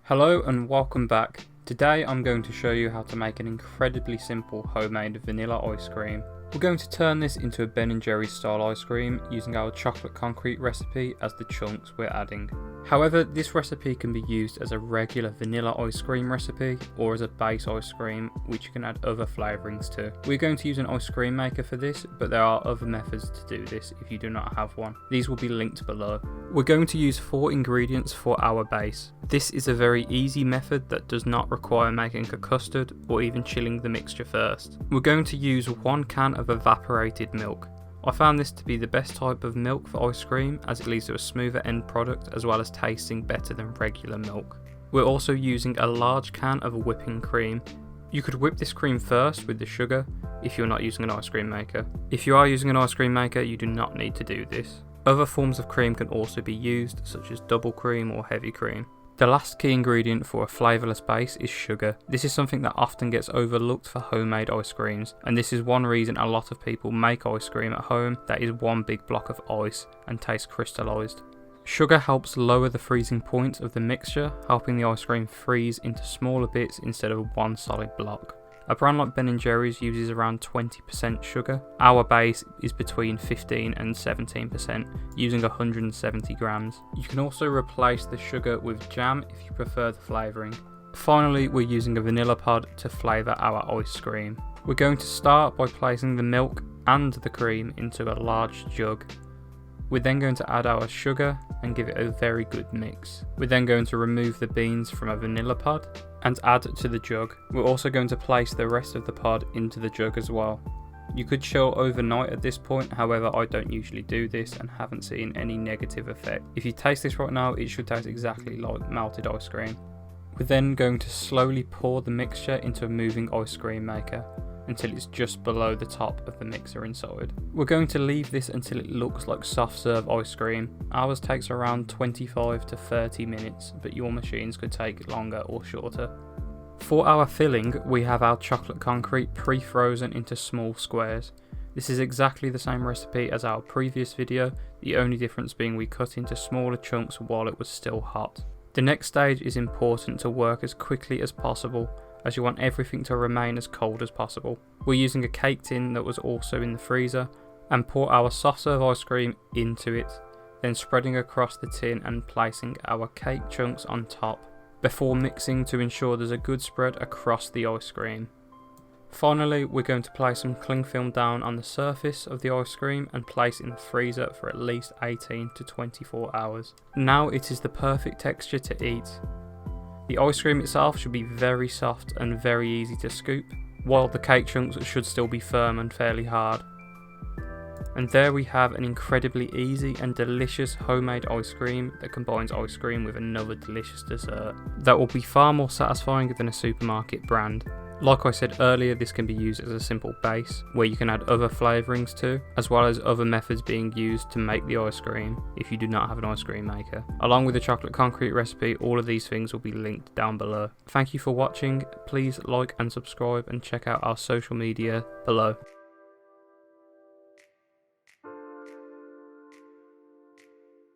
Hello and welcome back. Today I'm going to show you how to make an incredibly simple homemade vanilla ice cream. We're going to turn this into a Ben & Jerry's style ice cream using our chocolate concrete recipe as the chunks we're adding. However, this recipe can be used as a regular vanilla ice cream recipe or as a base ice cream which you can add other flavourings to. We're going to use an ice cream maker for this, but there are other methods to do this if you do not have one. These will be linked below. We're going to use 4 ingredients for our base. This is a very easy method that does not require making a custard or even chilling the mixture first. We're going to use 1 can of evaporated milk. I found this to be the best type of milk for ice cream as it leads to a smoother end product as well as tasting better than regular milk. We're also using a large can of whipping cream. You could whip this cream first with the sugar if you're not using an ice cream maker. If you are using an ice cream maker, you do not need to do this. Other forms of cream can also be used, such as double cream or heavy cream. The last key ingredient for a flavourless base is sugar. This is something that often gets overlooked for homemade ice creams, and this is one reason a lot of people make ice cream at home that is one big block of ice and tastes crystallised. Sugar helps lower the freezing point of the mixture, helping the ice cream freeze into smaller bits instead of one solid block. A brand like Ben & Jerry's uses around 20% sugar. Our base is between 15 and 17%, using 170 grams. You can also replace the sugar with jam if you prefer the flavouring. Finally, we're using a vanilla pod to flavour our ice cream. We're going to start by placing the milk and the cream into a large jug. We're then going to add our sugar and give it a very good mix. We're then going to remove the beans from a vanilla pod and add to the jug. We're also going to place the rest of the pod into the jug as well. You could chill overnight at this point, however I don't usually do this and haven't seen any negative effect. If you taste this right now, it should taste exactly like melted ice cream. We're then going to slowly pour the mixture into a moving ice cream maker until it's just below the top of the mixer inside. We're going to leave this until it looks like soft serve ice cream. Ours takes around 25 to 30 minutes, but your machines could take longer or shorter. For our filling, we have our chocolate concrete pre-frozen into small squares. This is exactly the same recipe as our previous video, the only difference being we cut into smaller chunks while it was still hot. The next stage is important to work as quickly as possible, as you want everything to remain as cold as possible. We're using a cake tin that was also in the freezer and pour our soft serve ice cream into it, then spreading across the tin and placing our cake chunks on top before mixing to ensure there's a good spread across the ice cream. Finally, we're going to place some cling film down on the surface of the ice cream and place in the freezer for at least 18 to 24 hours. Now it is the perfect texture to eat. The ice cream itself should be very soft and very easy to scoop, while the cake chunks should still be firm and fairly hard. And there we have an incredibly easy and delicious homemade ice cream that combines ice cream with another delicious dessert that will be far more satisfying than a supermarket brand. Like I said earlier, this can be used as a simple base where you can add other flavourings to, as well as other methods being used to make the ice cream if you do not have an ice cream maker. Along with the chocolate concrete recipe, all of these things will be linked down below. Thank you for watching. Please like and subscribe and check out our social media below.